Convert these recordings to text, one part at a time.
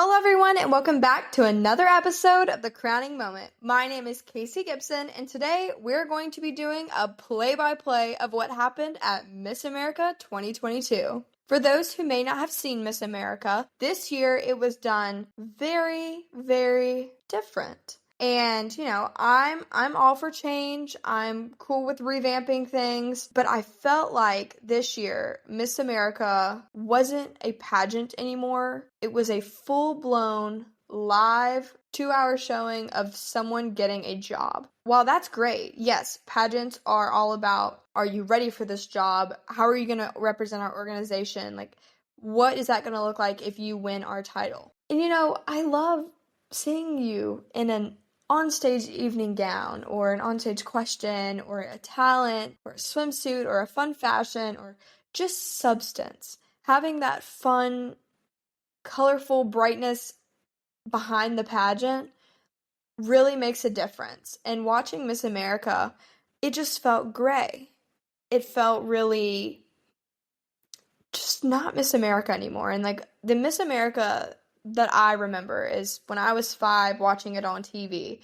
Hello, everyone, and welcome back to another episode of The Crowning Moment. My name is Casey Gibson, and today we're going to be doing a play-by-play of what happened at Miss America 2022. For those who may not have seen Miss America, this year it was done very, very different. And, I'm all for change. I'm cool with revamping things. But I felt like this year, Miss America wasn't a pageant anymore. It was a full-blown, live, 2-hour showing of someone getting a job. While that's great, yes, pageants are all about, are you ready for this job? How are you going to represent our organization? Like, what is that going to look like if you win our title? And, I love seeing you in an onstage evening gown or an onstage question or a talent or a swimsuit or a fun fashion or just substance. Having that fun, colorful brightness behind the pageant really makes a difference. And watching Miss America, it just felt gray. It felt really just not Miss America anymore. And like the Miss America that I remember is when I was 5 watching it on TV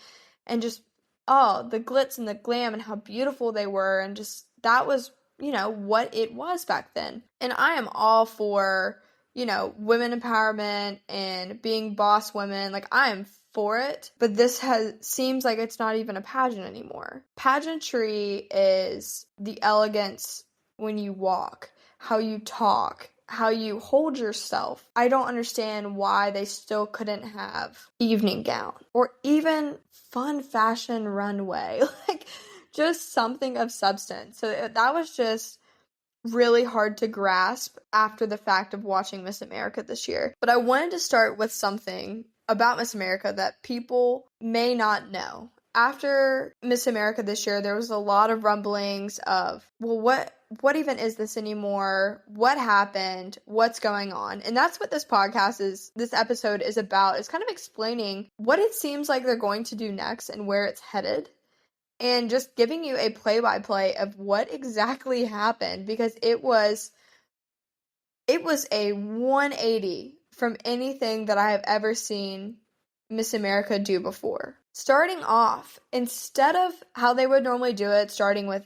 and just, the glitz and the glam and how beautiful they were. And just, that was, what it was back then. And I am all for, women empowerment and being boss women. Like, I am for it. But this seems like it's not even a pageant anymore. Pageantry is the elegance when you walk, how you talk, how you hold yourself. I don't understand why they still couldn't have evening gown or even fun fashion runway, like just something of substance. So that was just really hard to grasp after the fact of watching Miss America this year. But I wanted to start with something about Miss America that people may not know. After Miss America this year, there was a lot of rumblings of, well, what even is this anymore? What happened? What's going on? And that's what this episode is about, is kind of explaining what it seems like they're going to do next and where it's headed. And just giving you a play-by-play of what exactly happened, because it was a 180 from anything that I have ever seen Miss America do before. Starting off, instead of how they would normally do it, starting with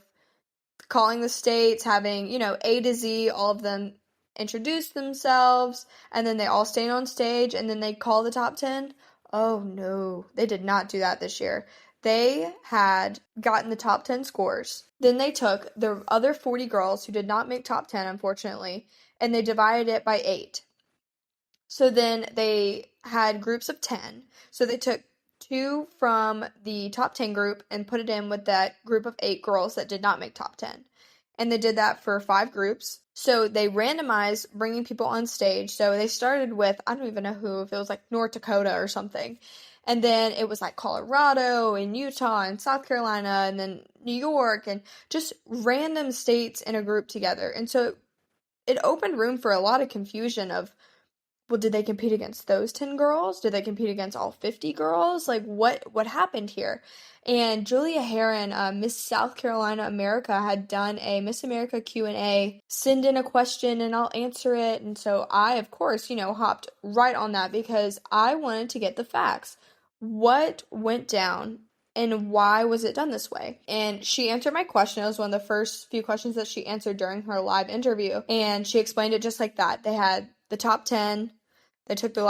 calling the states, having, A to Z, all of them introduce themselves, and then they all stand on stage, and then they call the top 10. Oh no, they did not do that this year. They had gotten the top 10 scores. Then they took the other 40 girls who did not make top 10, unfortunately, and they divided it by 8. So then they had groups of 10. So they took 2 from the top 10 group and put it in with that group of 8 girls that did not make top 10. And they did that for 5 groups. So they randomized bringing people on stage. So they started with, I don't even know who, if it was like North Dakota or something. And then it was like Colorado and Utah and South Carolina and then New York and just random states in a group together. And so it opened room for a lot of confusion of, well, did they compete against those 10 girls? Did they compete against all 50 girls? Like, what happened here? And Julia Heron, Miss South Carolina America, had done a Miss America Q&A. Send in a question and I'll answer it. And so I, of course, hopped right on that because I wanted to get the facts. What went down and why was it done this way? And she answered my question. It was one of the first few questions that she answered during her live interview. And she explained it just like that. They had the top 10. They took the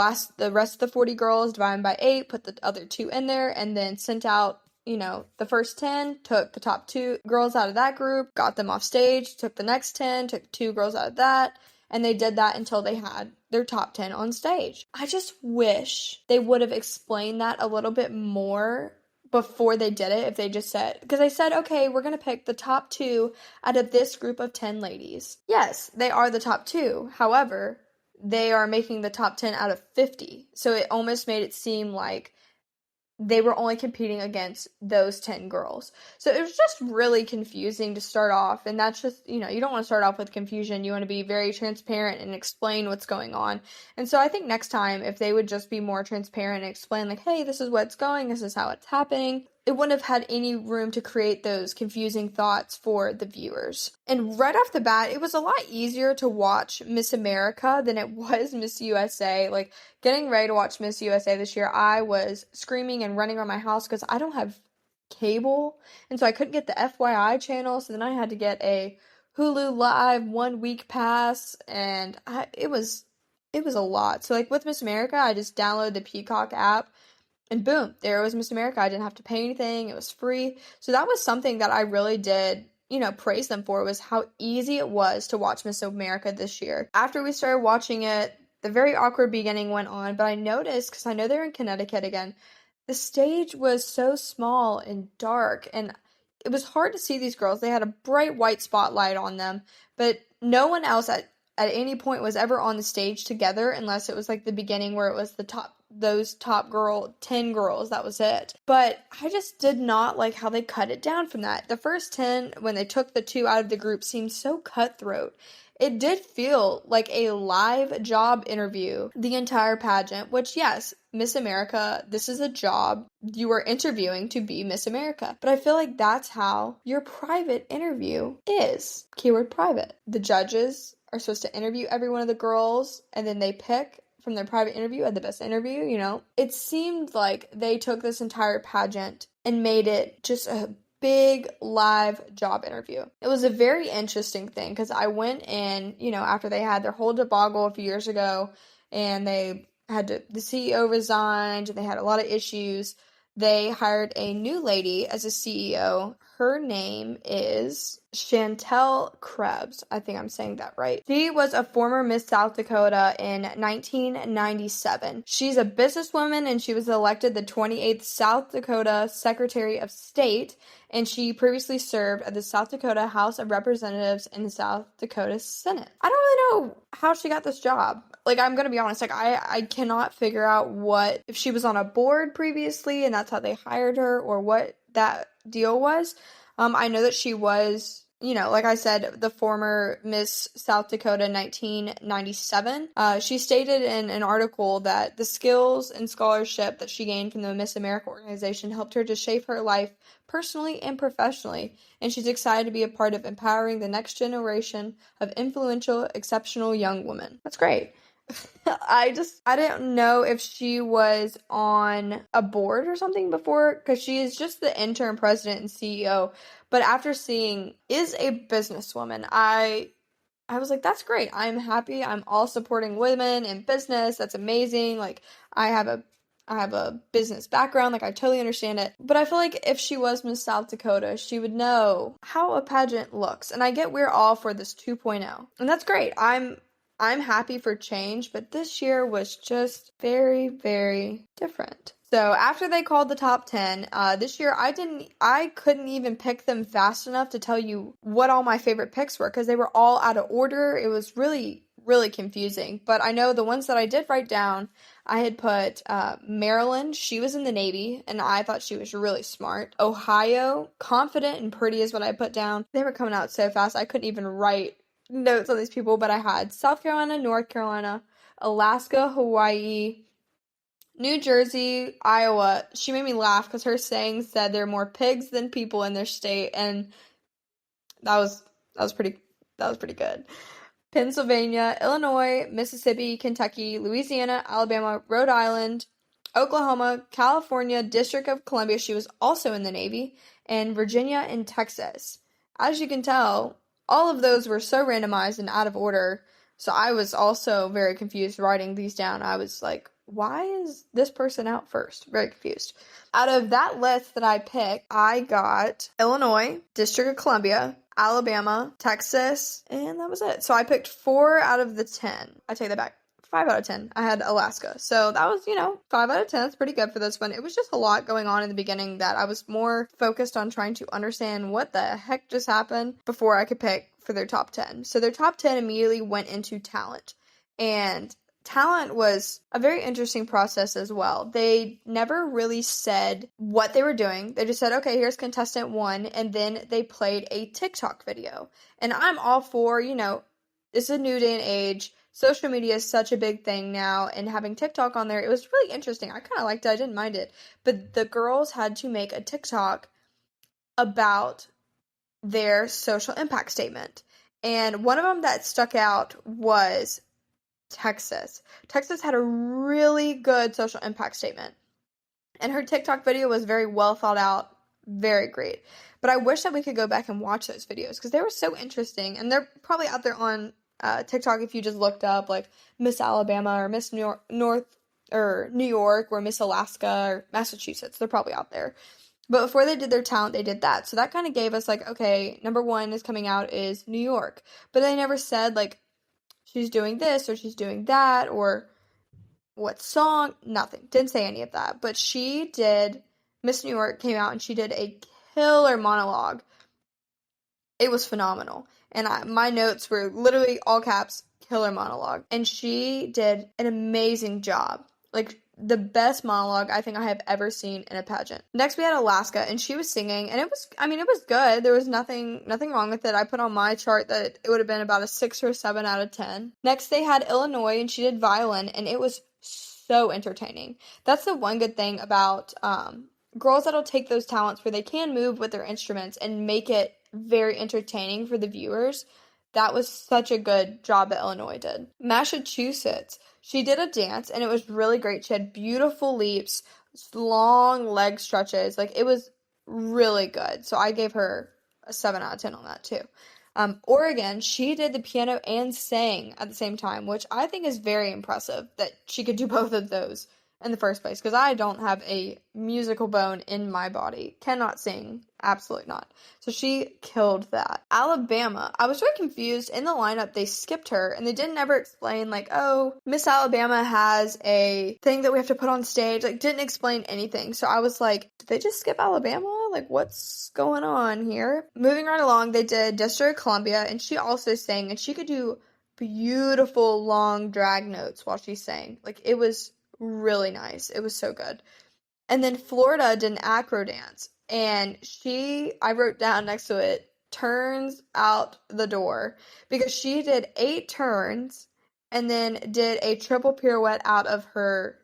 rest of the 40 girls, divided by 8, put the other 2 in there, and then sent out, the first 10, took the top 2 girls out of that group, got them off stage, took the next 10, took 2 girls out of that, and they did that until they had their top 10 on stage. I just wish they would have explained that a little bit more before they did it, if they just said, because they said, okay, we're going to pick the top 2 out of this group of 10 ladies. Yes, they are the top 2. However, they are making the top 10 out of 50. So it almost made it seem like they were only competing against those 10 girls. So it was just really confusing to start off. And that's just, you don't want to start off with confusion. You want to be very transparent and explain what's going on. And so I think next time, if they would just be more transparent and explain, like, hey, this is what's going, this is how it's happening, it wouldn't have had any room to create those confusing thoughts for the viewers. And right off the bat, it was a lot easier to watch Miss America than it was Miss USA. Like, getting ready to watch Miss USA this year, I was screaming and running around my house because I don't have cable, and so I couldn't get the FYI channel, so then I had to get a Hulu Live 1 week pass, and it was a lot. So, like, with Miss America, I just downloaded the Peacock app, and boom, there was Miss America. I didn't have to pay anything. It was free. So that was something that I really did, praise them for, was how easy it was to watch Miss America this year. After we started watching it, the very awkward beginning went on, but I noticed, because I know they're in Connecticut again, the stage was so small and dark, and it was hard to see these girls. They had a bright white spotlight on them, but no one else at any point was ever on the stage together, unless it was like the beginning where it was those top 10 girls, that was it. But I just did not like how they cut it down from that. The first 10, when they took the 2 out of the group, seemed so cutthroat. It did feel like a live job interview, the entire pageant, which, yes, Miss America, this is a job. You are interviewing to be Miss America. But I feel like that's how your private interview is. Keyword private. The judges are supposed to interview every one of the girls, and then they pick from their private interview at the best interview, It seemed like they took this entire pageant and made it just a big live job interview. It was a very interesting thing, because I went in, after they had their whole debacle a few years ago, and the CEO resigned, and they had a lot of issues. They hired a new lady as a CEO. Her name is Chantel Krebs. I think I'm saying that right. She was a former Miss South Dakota in 1997. She's a businesswoman, and she was elected the 28th South Dakota Secretary of State, and she previously served at the South Dakota House of Representatives and the South Dakota Senate. I don't really know how she got this job. Like, I'm gonna be honest, like, I cannot figure out if she was on a board previously and that's how they hired her, or what that deal was. I know that she was, like I said, the former Miss South Dakota 1997. She stated in an article that the skills and scholarship that she gained from the Miss America organization helped her to shape her life personally and professionally, and she's excited to be a part of empowering the next generation of influential, exceptional young women. That's great. I didn't know if she was on a board or something before, because she is just the interim president and CEO. But after seeing is a businesswoman, I was like, that's great. I'm happy. I'm all supporting women in business. That's amazing. Like, I have a business background. Like, I totally understand it. But I feel like if she was Miss South Dakota, she would know how a pageant looks. And I get we're all for this 2.0. And that's great. I'm happy for change, but this year was just very, very different. So after they called the top 10, this year I couldn't even pick them fast enough to tell you what all my favorite picks were, because they were all out of order. It was really, really confusing. But I know the ones that I did write down, I had put Maryland. She was in the Navy, and I thought she was really smart. Ohio, confident and pretty is what I put down. They were coming out so fast, I couldn't even write notes on these people, but I had South Carolina, North Carolina, Alaska, Hawaii, New Jersey, Iowa. She made me laugh because her saying said there are more pigs than people in their state, and that was pretty good. Pennsylvania, Illinois, Mississippi, Kentucky, Louisiana, Alabama, Rhode Island, Oklahoma, California, District of Columbia. She was also in the Navy, and Virginia and Texas. As you can tell, all of those were so randomized and out of order, so I was also very confused writing these down. I was like, why is this person out first? Very confused. Out of that list that I picked, I got Illinois, District of Columbia, Alabama, Texas, and that was it. So I picked 4 out of the 10. I take that back. 5 out of 10. I had Alaska. So that was, 5 out of 10. That's pretty good for this one. It was just a lot going on in the beginning that I was more focused on trying to understand what the heck just happened before I could pick for their top 10. So their top 10 immediately went into talent. And talent was a very interesting process as well. They never really said what they were doing. They just said, okay, here's contestant 1, and then they played a TikTok video. And I'm all for, it's a new day and age, social media is such a big thing now, and having TikTok on there, it was really interesting. I kind of liked it. I didn't mind it. But the girls had to make a TikTok about their social impact statement. And one of them that stuck out was Texas. Texas had a really good social impact statement. And her TikTok video was very well thought out, very great. But I wish that we could go back and watch those videos because they were so interesting. And they're probably out there on TikTok if you just looked up like Miss Alabama or Miss New York or Miss Alaska or Massachusetts. They're probably out there. But before they did their talent, they did that. So that kind of gave us like, okay, number one is coming out is New York. But they never said like she's doing this or she's doing that or what song, nothing. Didn't say any of that. But she did, Miss New York came out and she did a killer monologue. It was phenomenal. And my notes were literally all caps, killer monologue. And she did an amazing job. Like, the best monologue I think I have ever seen in a pageant. Next we had Alaska, and she was singing, and it was good. There was nothing wrong with it. I put on my chart that it would have been about a 6 or 7 out of 10. Next they had Illinois, and she did violin, and it was so entertaining. That's the one good thing about girls that'll take those talents where they can move with their instruments and make it very entertaining for the viewers. That was such a good job that Illinois did. Massachusetts, she did a dance, and it was really great. She had beautiful leaps, long leg stretches. Like, it was really good. So I gave her a 7 out of 10 on that, too. Oregon, she did the piano and sang at the same time, which I think is very impressive that she could do both of those in the first place, because I don't have a musical bone in my body. Cannot sing. Absolutely not. So she killed that. Alabama, I was really confused. In the lineup, they skipped her, and they didn't ever explain, like, oh, Miss Alabama has a thing that we have to put on stage. Like, didn't explain anything. So I was like, did they just skip Alabama? Like, what's going on here? Moving right along, they did District of Columbia, and she also sang, and she could do beautiful long drag notes while she sang. Like, it was really nice. It was so good. And then Florida did an acro dance, and I wrote down next to it, turns out the door, because she did 8 turns and then did a triple pirouette out of her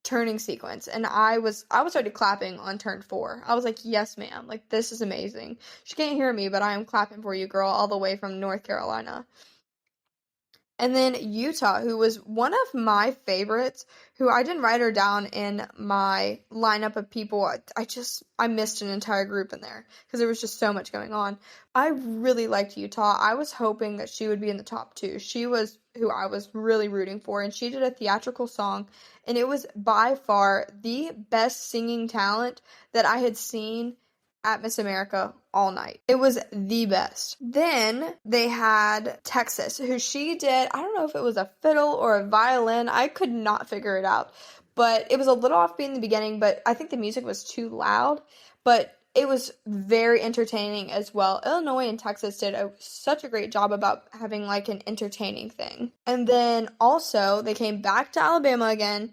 turning sequence. And I was already clapping on turn 4. I was like, yes, ma'am. Like, this is amazing. She can't hear me, but I am clapping for you, girl, all the way from North Carolina. And then Utah, who was one of my favorites, who I didn't write her down in my lineup of people. I missed an entire group in there because there was just so much going on. I really liked Utah. I was hoping that she would be in the top 2. She was who I was really rooting for, and she did a theatrical song, and it was by far the best singing talent that I had seen at Miss America all night. It was the best. Then they had Texas, who she did, I don't know if it was a fiddle or a violin. I could not figure it out. But it was a little offbeat in the beginning, but I think the music was too loud. But it was very entertaining as well. Illinois and Texas did such a great job about having like an entertaining thing. And then also they came back to Alabama again.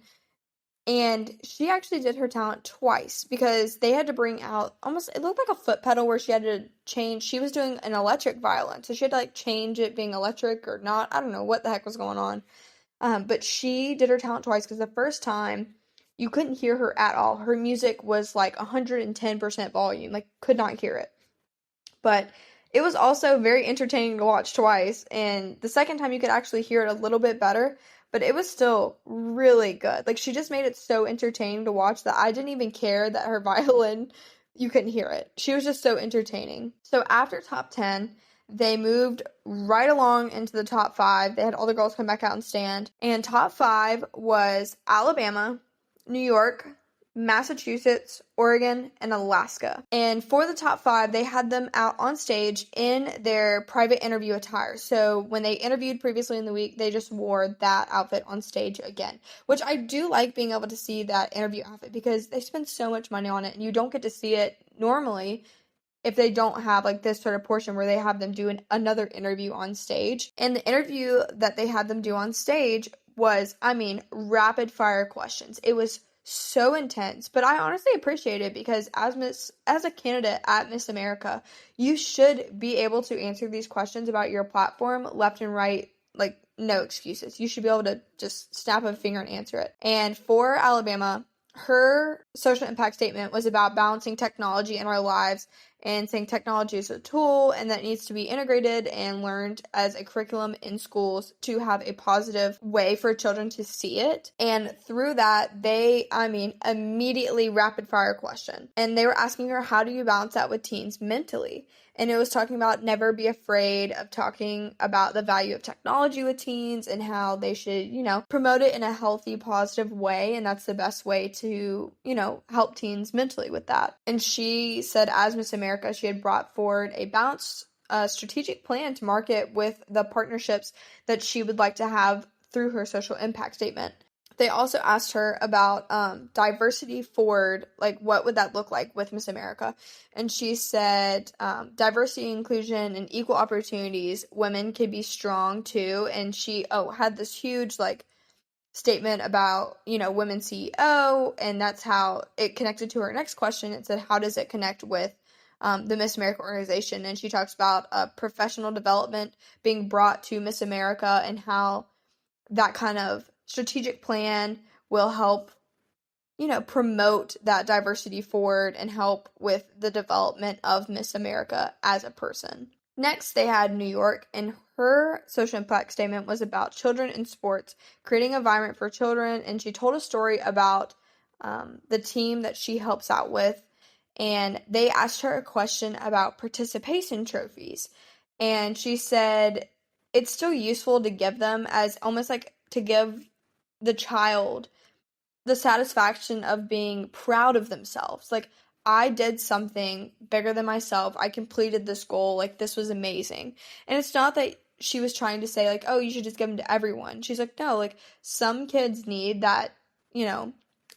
And she actually did her talent twice because they had to bring out it looked like a foot pedal where she had to change. She was doing an electric violin, so she had to like change it being electric or not. I don't know what the heck was going on. But she did her talent twice because the first time you couldn't hear her at all. Her music was like 110% volume, like could not hear it. But it was also very entertaining to watch twice. And the second time you could actually hear it a little bit better. But it was still really good. Like, she just made it so entertaining to watch that I didn't even care that her violin, you couldn't hear it. She was just so entertaining. So after top 10, they moved right along into the top 5. They had all the girls come back out and stand. And top 5 was Alabama, New York, Massachusetts, Oregon, and Alaska. And for the top 5, they had them out on stage in their private interview attire. So when they interviewed previously in the week, they just wore that outfit on stage again, which I do like being able to see that interview outfit because they spend so much money on it and you don't get to see it normally if they don't have like this sort of portion where they have them do another interview on stage. And the interview that they had them do on stage was, rapid fire questions. It was so intense, but I honestly appreciate it because as a candidate at Miss America, you should be able to answer these questions about your platform left and right, like no excuses. You should be able to just snap a finger and answer it. And for Alabama, her social impact statement was about balancing technology in our lives and saying technology is a tool and that it needs to be integrated and learned as a curriculum in schools to have a positive way for children to see it. And through that, they, immediately rapid fire question. And they were asking her, how do you balance that with teens mentally? And it was talking about never be afraid of talking about the value of technology with teens and how they should, promote it in a healthy, positive way. And that's the best way to, help teens mentally with that. And she said, as Miss America, she had brought forward a balanced strategic plan to market with the partnerships that she would like to have through her social impact statement. They also asked her about diversity forward, like what would that look like with Miss America? And she said diversity, inclusion, and equal opportunities, women can be strong too. And she had this huge statement about, women CEO, and that's how it connected to her next question. It said, how does it connect with the Miss America organization? And she talks about professional development being brought to Miss America and how that kind of strategic plan will help, promote that diversity forward and help with the development of Miss America as a person. Next, they had New York, and her social impact statement was about children in sports, creating an environment for children, and she told a story about the team that she helps out with, and they asked her a question about participation trophies, and she said it's still useful to give them as almost like to give the child the satisfaction of being proud of themselves. Like, I did something bigger than myself. I completed this goal. Like, this was amazing. And it's not that she was trying to say, like, oh, you should just give them to everyone. She's like, no, like, some kids need that,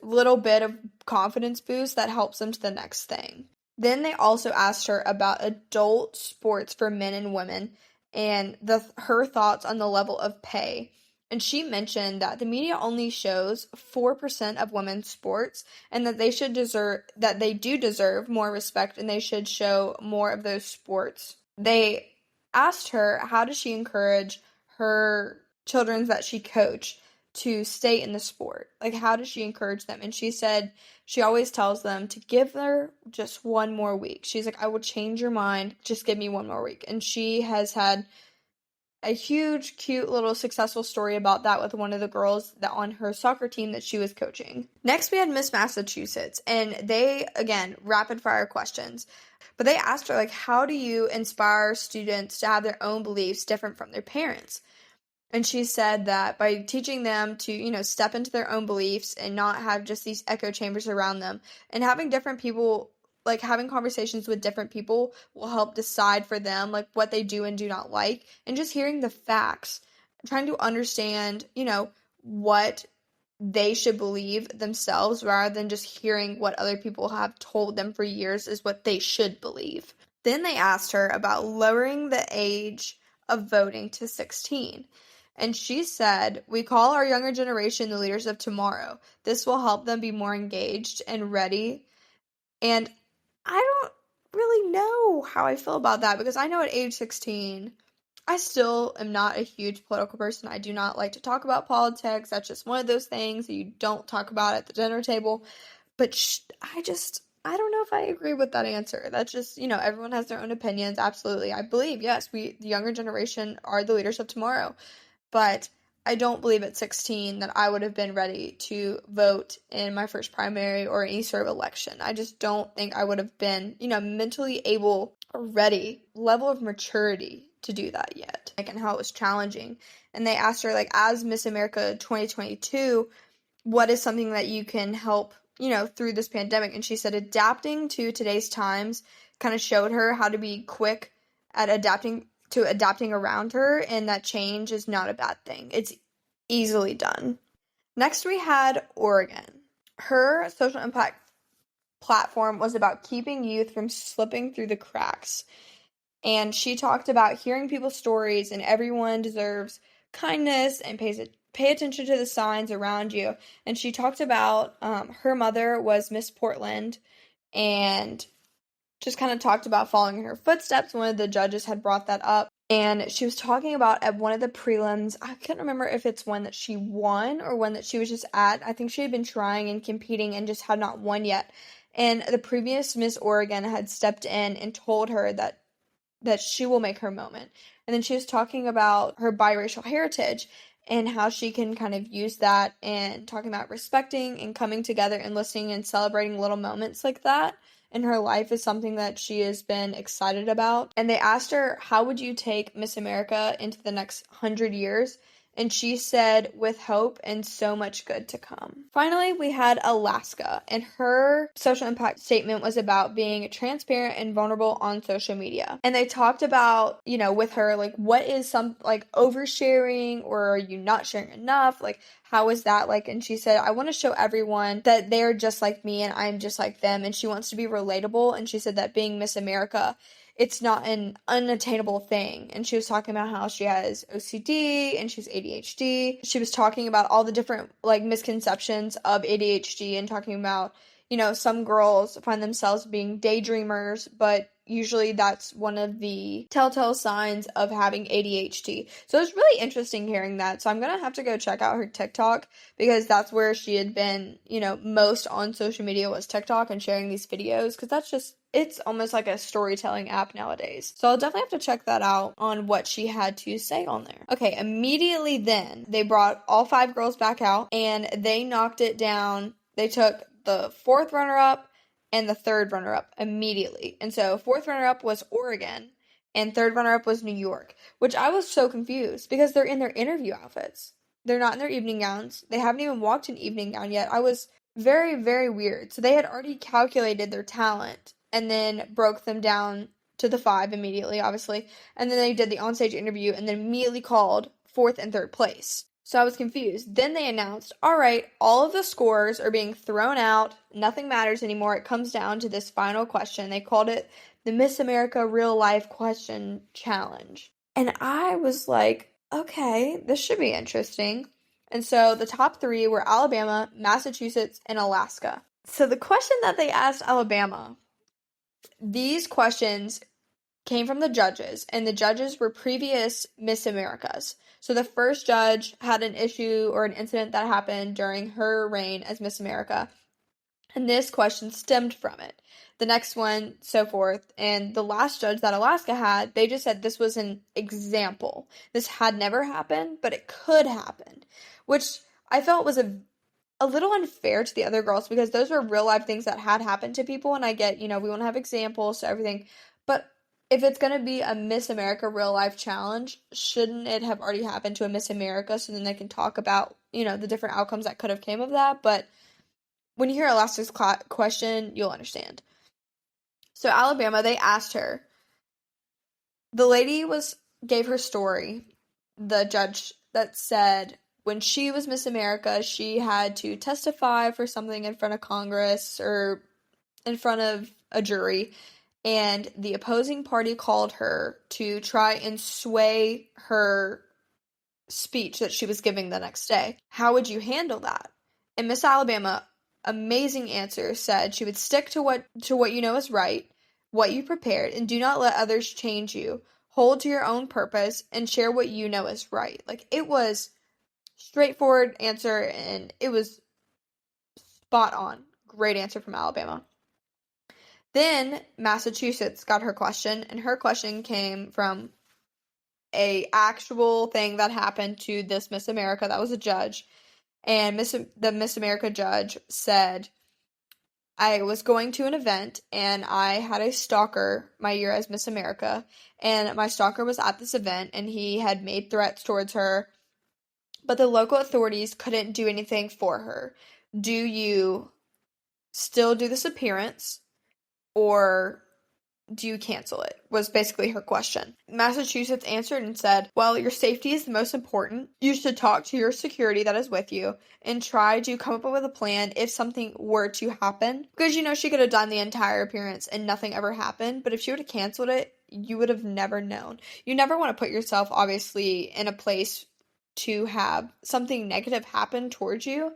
little bit of confidence boost that helps them to the next thing. Then they also asked her about adult sports for men and women and her thoughts on the level of pay. And she mentioned that the media only shows 4% of women's sports and that they do deserve more respect and they should show more of those sports. They asked her, how does she encourage her children that she coach to stay in the sport? Like, how does she encourage them? And she said she always tells them to give her just one more week. She's like, I will change your mind. Just give me one more week. And she has had a huge, cute little successful story about that with one of the girls that on her soccer team that she was coaching. Next, we had Miss Massachusetts, and they, again, rapid fire questions. But they asked her, like, how do you inspire students to have their own beliefs different from their parents? And she said that by teaching them to, step into their own beliefs and not have just these echo chambers around them and having different people, like having conversations with different people will help decide for them, like what they do and do not like. And just hearing the facts, trying to understand, what they should believe themselves rather than just hearing what other people have told them for years is what they should believe. Then they asked her about lowering the age of voting to 16. And she said, we call our younger generation the leaders of tomorrow. This will help them be more engaged and ready. And I don't really know how I feel about that because I know at age 16, I still am not a huge political person. I do not like to talk about politics. That's just one of those things that you don't talk about at the dinner table. But I don't know if I agree with that answer. That's just, everyone has their own opinions. Absolutely. I believe, yes, the younger generation are the leaders of tomorrow. But I don't believe at 16 that I would have been ready to vote in my first primary or any sort of election. I just don't think I would have been, mentally able or ready, level of maturity to do that yet. And how it was challenging. And they asked her, as Miss America 2022, what is something that you can help, through this pandemic? And she said adapting to today's times kind of showed her how to be quick at adapting around her, and that change is not a bad thing. It's easily done. Next, we had Oregon. Her social impact platform was about keeping youth from slipping through the cracks. And she talked about hearing people's stories and everyone deserves kindness and pay attention to the signs around you. And she talked about her mother was Miss Portland and just kind of talked about following in her footsteps. One of the judges had brought that up. And she was talking about at one of the prelims, I can't remember if it's one that she won or one that she was just at. I think she had been trying and competing and just had not won yet. And the previous Miss Oregon had stepped in and told her that she will make her moment. And then she was talking about her biracial heritage and how she can kind of use that, and talking about respecting and coming together and listening and celebrating little moments like that in her life is something that she has been excited about. And they asked her, how would you take Miss America into the next 100 years? And she said, with hope and so much good to come. Finally, we had Alaska, and her social impact statement was about being transparent and vulnerable on social media. And they talked about, with her, like, what is some, like, oversharing, or are you not sharing enough? Like, how is that like? And she said, I want to show everyone that they're just like me and I'm just like them. And she wants to be relatable. And she said that being Miss America, it's not an unattainable thing. And she was talking about how she has OCD and she's ADHD. She was talking about all the different like misconceptions of ADHD, and talking about, some girls find themselves being daydreamers, but usually that's one of the telltale signs of having ADHD. So it's really interesting hearing that. So I'm going to have to go check out her TikTok, because that's where she had been, most on social media was TikTok and sharing these videos, because it's almost like a storytelling app nowadays. So I'll definitely have to check that out on what she had to say on there. Okay, immediately then, they brought all 5 girls back out and they knocked it down. They took the 4th runner-up and the 3rd runner-up immediately. And so 4th runner-up was Oregon and 3rd runner-up was New York, which I was so confused because they're in their interview outfits. They're not in their evening gowns. They haven't even walked an evening gown yet. I was very, very weird. So they had already calculated their talent and then broke them down to the 5 immediately, obviously. And then they did the onstage interview and then immediately called 4th and 3rd place. So I was confused. Then they announced, all right, all of the scores are being thrown out. Nothing matters anymore. It comes down to this final question. They called it the Miss America Real Life Question Challenge. And I was like, okay, this should be interesting. And so the top 3 were Alabama, Massachusetts, and Alaska. So the question that they asked Alabama, these questions came from the judges, and the judges were previous Miss Americas. So the first judge had an issue or an incident that happened during her reign as Miss America, and this question stemmed from it. The next one, so forth. And the last judge that Alaska had, they just said this was an example. This had never happened, but it could happen, which I felt was a little unfair to the other girls, because those were real life things that had happened to people. And I get, we want to have examples to everything, but if it's going to be a Miss America real life challenge, shouldn't it have already happened to a Miss America, so then they can talk about, the different outcomes that could have came of that? But when you hear Alaska's question, you'll understand. So Alabama, they asked her. The lady gave her story, the judge, that said when she was Miss America, she had to testify for something in front of Congress or in front of a jury, and the opposing party called her to try and sway her speech that she was giving the next day. How would you handle that? And Miss Alabama, amazing answer, said she would stick to what you know is right, what you prepared, and do not let others change you. Hold to your own purpose and share what you know is right. Like, it was straightforward answer, and it was spot on. Great answer from Alabama. Then Massachusetts got her question, and her question came from a actual thing that happened to this Miss America that was a judge. And the Miss America judge said, I was going to an event and I had a stalker my year as Miss America, and my stalker was at this event and he had made threats towards her, but the local authorities couldn't do anything for her. Do you still do this appearance, or do you cancel it? Was basically her question. Massachusetts answered and said, well, your safety is the most important. You should talk to your security that is with you and try to come up with a plan if something were to happen. Because, she could have done the entire appearance and nothing ever happened. But if she would have canceled it, you would have never known. You never want to put yourself, obviously, in a place to have something negative happen towards you.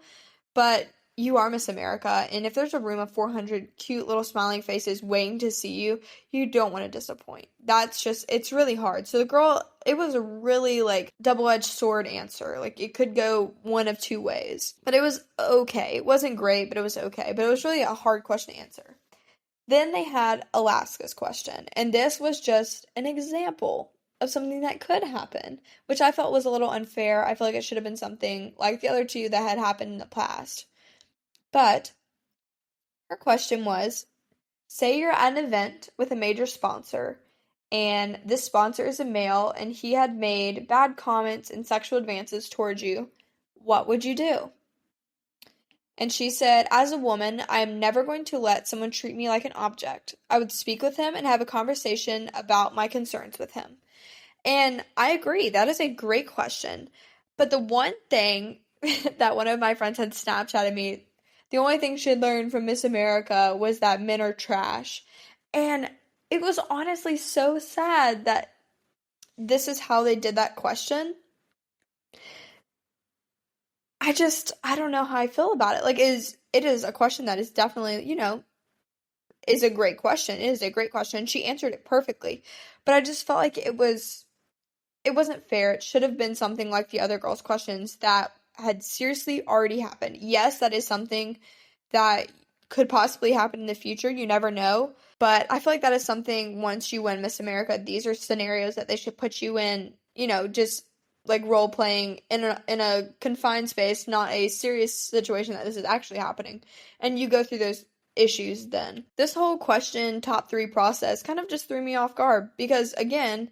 But you are Miss America, and if there's a room of 400 cute little smiling faces waiting to see you, you don't want to disappoint. That's just, it's really hard. So the girl, it was a really like double-edged sword answer. Like it could go one of two ways, but it was okay. It wasn't great, but it was okay. But it was really a hard question to answer. Then they had Alaska's question, and this was just an example of something that could happen, which I felt was a little unfair. I feel like it should have been something like the other two that had happened in the past. But her question was, say you're at an event with a major sponsor, and this sponsor is a male, and he had made bad comments and sexual advances towards you. What would you do? And she said, as a woman, I am never going to let someone treat me like an object. I would speak with him and have a conversation about my concerns with him. And I agree, that is a great question. But the one thing that one of my friends had Snapchatted me, the only thing she had learned from Miss America was that men are trash. And it was honestly so sad that this is how they did that question. I don't know how I feel about it. Like, it is a question that is definitely, is a great question. It is a great question. She answered it perfectly. But I just felt like it wasn't fair. It should have been something like the other girls' questions that had seriously already happened. Yes, that is something that could possibly happen in the future. You never know. But I feel like that is something once you win Miss America, these are scenarios that they should put you in, just like role playing in a confined space, not a serious situation that this is actually happening. And you go through those issues then. This whole question top 3 process kind of just threw me off guard because again,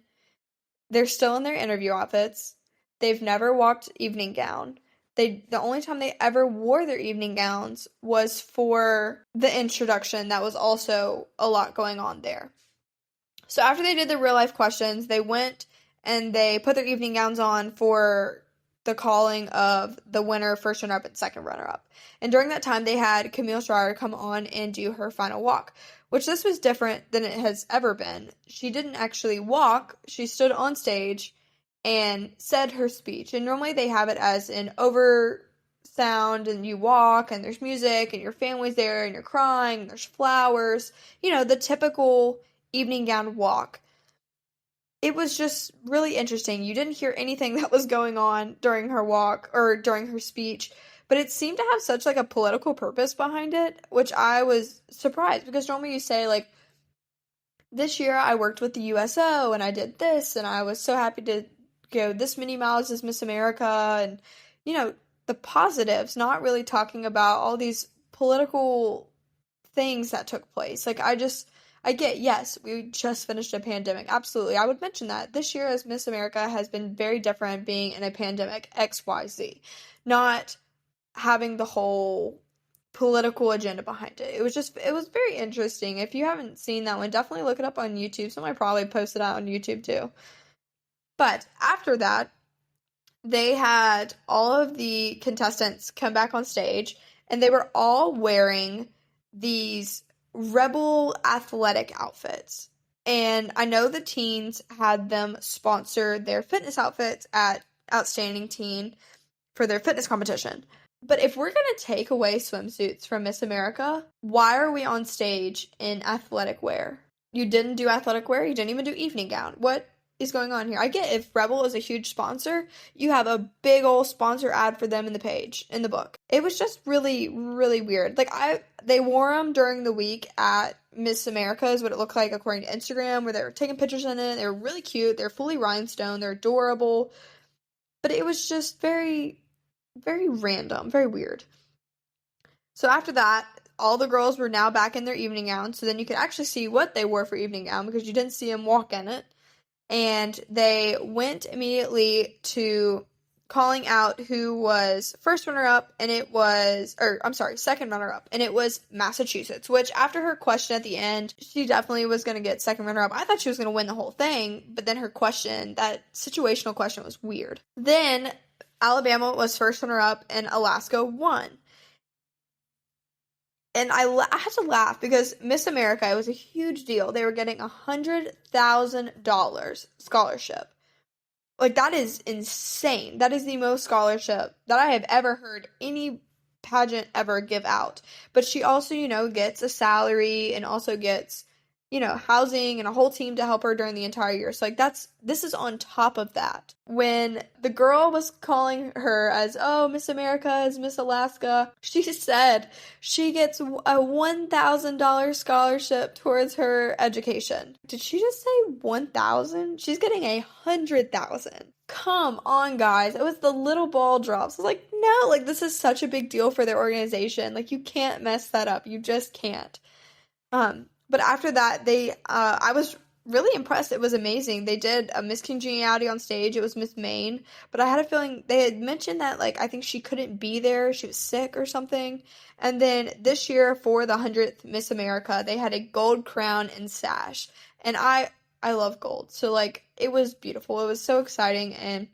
they're still in their interview outfits. They've never walked evening gown. The only time they ever wore their evening gowns was for the introduction. That was also a lot going on there. So after they did the real life questions, they went and they put their evening gowns on for the calling of the winner, first runner-up, and second runner-up. And during that time, they had Camille Schrier come on and do her final walk, which this was different than it has ever been. She didn't actually walk. She stood on stage and said her speech. And normally they have it as an over sound and you walk and there's music and your family's there and you're crying and there's flowers. The typical evening gown walk. It was just really interesting. You didn't hear anything that was going on during her walk or during her speech, but it seemed to have such like a political purpose behind it, which I was surprised because normally you say like, this year I worked with the USO and I did this and I was so happy to go this many miles as Miss America and, the positives, not really talking about all these political things that took place. Like I get, yes, we just finished a pandemic. Absolutely. I would mention that. This year as Miss America has been very different being in a pandemic XYZ. Not having the whole political agenda behind it. It was very interesting. If you haven't seen that one, definitely look it up on YouTube. Somebody probably posted it out on YouTube too. But after that, they had all of the contestants come back on stage and they were all wearing these rebel athletic outfits. And I know the teens had them sponsor their fitness outfits at Outstanding Teen for their fitness competition. But if we're going to take away swimsuits from Miss America, why are we on stage in athletic wear? You didn't do athletic wear. You didn't even do evening gown. What is going on here? I get if Rebel is a huge sponsor, you have a big old sponsor ad for them in the book. It was just really, really weird. Like they wore them during the week at Miss America is what it looked like according to Instagram, where they were taking pictures in it. They were really cute. They're fully rhinestone. They're adorable. But it was just very, very random, very weird. So after that, all the girls were now back in their evening gown. So then you could actually see what they wore for evening gown because you didn't see them walk in it. And they went immediately to calling out who was first runner-up, and second runner-up, and it was Massachusetts, which after her question at the end, she definitely was going to get second runner-up. I thought she was going to win the whole thing, but then her question, that situational question was weird. Then Alabama was first runner-up, and Alaska won. And I had to laugh because Miss America, it was a huge deal. They were getting $100,000 scholarship. Like, that is insane. That is the most scholarship that I have ever heard anybody pageant ever give out. But she also, gets a salary and also gets, housing and a whole team to help her during the entire year. So, like, this is on top of that. When the girl was calling her as, oh, Miss America as Miss Alaska, she said she gets a $1,000 scholarship towards her education. Did she just say 1,000? She's getting 100,000. Come on, guys. It was the little ball drops. I was like, no, like, this is such a big deal for their organization. Like, you can't mess that up. You just can't. But after that, I was really impressed. It was amazing. They did a Miss Congeniality on stage. It was Miss Maine. But I had a feeling they had mentioned that, like, I think she couldn't be there. She was sick or something. And then this year for the 100th Miss America, they had a gold crown and sash. And I love gold. So, like, it was beautiful. It was so exciting. And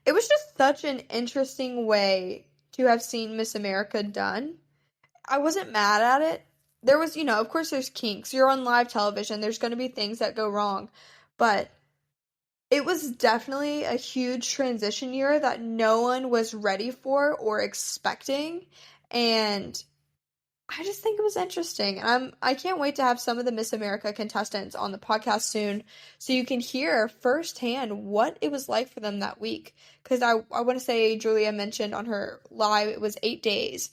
it was just such an interesting way to have seen Miss America done. I wasn't mad at it. There was, of course there's kinks. You're on live television. There's going to be things that go wrong. But it was definitely a huge transition year that no one was ready for or expecting. And I just think it was interesting. I can't wait to have some of the Miss America contestants on the podcast soon so you can hear firsthand what it was like for them that week. Because I want to say Julia mentioned on her live it was 8 days.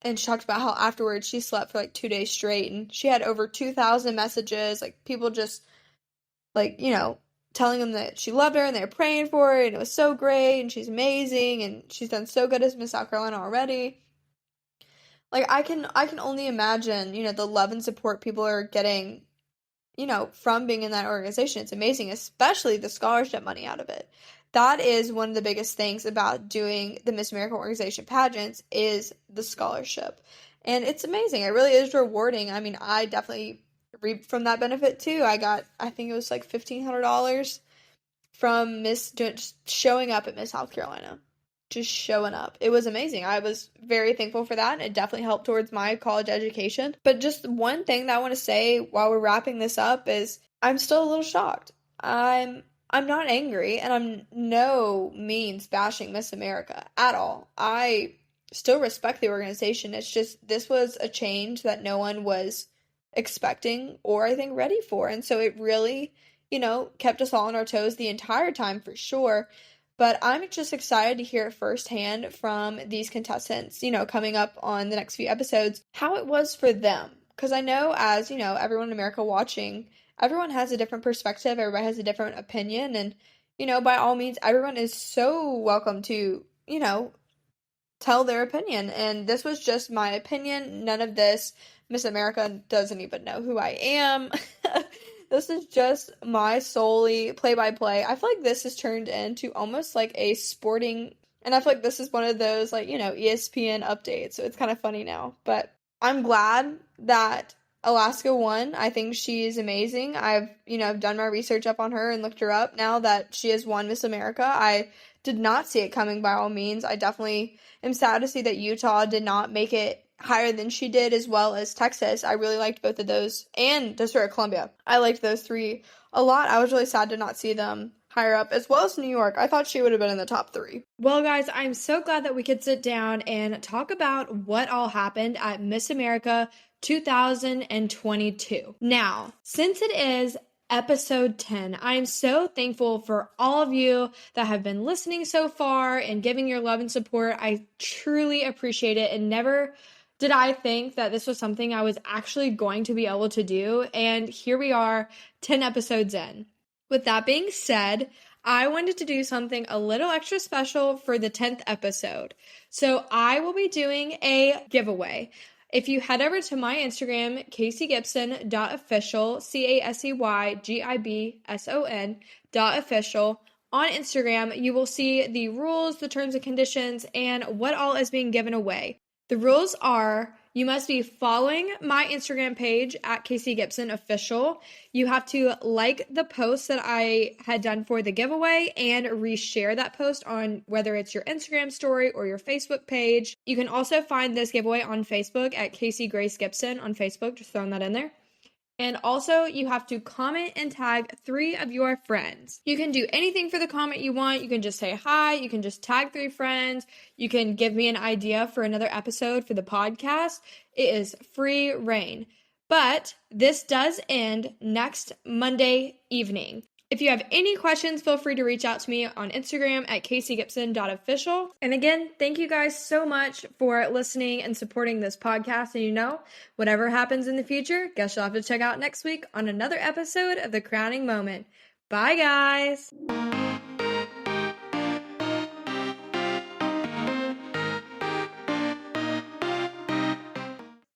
And she talked about how afterwards she slept for like 2 days straight. And she had over 2,000 messages. Like people just like, telling them that she loved her and they were praying for her. And it was so great. And she's amazing. And she's done so good as Miss South Carolina already. Like, I can only imagine, the love and support people are getting, from being in that organization. It's amazing, especially the scholarship money out of it. That is one of the biggest things about doing the Miss America organization pageants is the scholarship. And it's amazing. It really is rewarding. I mean, I definitely reaped from that benefit, too. I think it was like $1,500 from just showing up at Miss South Carolina. Just showing up. It was amazing. I was very thankful for that, and it definitely helped towards my college education. But just one thing that I want to say while we're wrapping this up is I'm still a little shocked. I'm not angry, and I'm no means bashing Miss America at all. I still respect the organization. It's just this was a change that no one was expecting or I think ready for. And so it really, kept us all on our toes the entire time for sure. But I'm just excited to hear firsthand from these contestants, coming up on the next few episodes, how it was for them. Because I know as, everyone in America watching, everyone has a different perspective, everybody has a different opinion, and, by all means, everyone is so welcome to, tell their opinion. And this was just my opinion. None of this, Miss America doesn't even know who I am. This is just my solely play-by-play. I feel like this has turned into almost like a sporting, and I feel like this is one of those, like, ESPN updates, so it's kind of funny now. But I'm glad that Alaska won. I think she is amazing. I've done my research up on her and looked her up now that she has won Miss America. I did not see it coming by all means. I definitely am sad to see that Utah did not make it higher than she did, as well as Texas. I really liked both of those, and District of Columbia. I liked those three a lot. I was really sad to not see them higher up, as well as New York. I thought she would have been in the top 3. Well, guys, I'm so glad that we could sit down and talk about what all happened at Miss America 2022. Now, since it is episode 10, I am so thankful for all of you that have been listening so far and giving your love and support. I truly appreciate it, and never did I think that this was something I was actually going to be able to do, and here we are, 10 episodes in. With that being said, I wanted to do something a little extra special for the 10th episode. So I will be doing a giveaway. If you head over to my Instagram, caseygibson.official, CASEYGIBSON.official, on Instagram, you will see the rules, the terms and conditions, and what all is being given away. The rules are, you must be following my Instagram page at Casey Gibson Official. You have to like the post that I had done for the giveaway and reshare that post on whether it's your Instagram story or your Facebook page. You can also find this giveaway on Facebook at Casey Grace Gibson on Facebook, just throwing that in there. And also, you have to comment and tag 3 of your friends. You can do anything for the comment you want. You can just say hi. You can just tag 3 friends. You can give me an idea for another episode for the podcast. It is free reign. But this does end next Monday evening. If you have any questions, feel free to reach out to me on Instagram at caseygibson.official. And again, thank you guys so much for listening and supporting this podcast. And whatever happens in the future, guess you'll have to check out next week on another episode of The Crowning Moment. Bye, guys.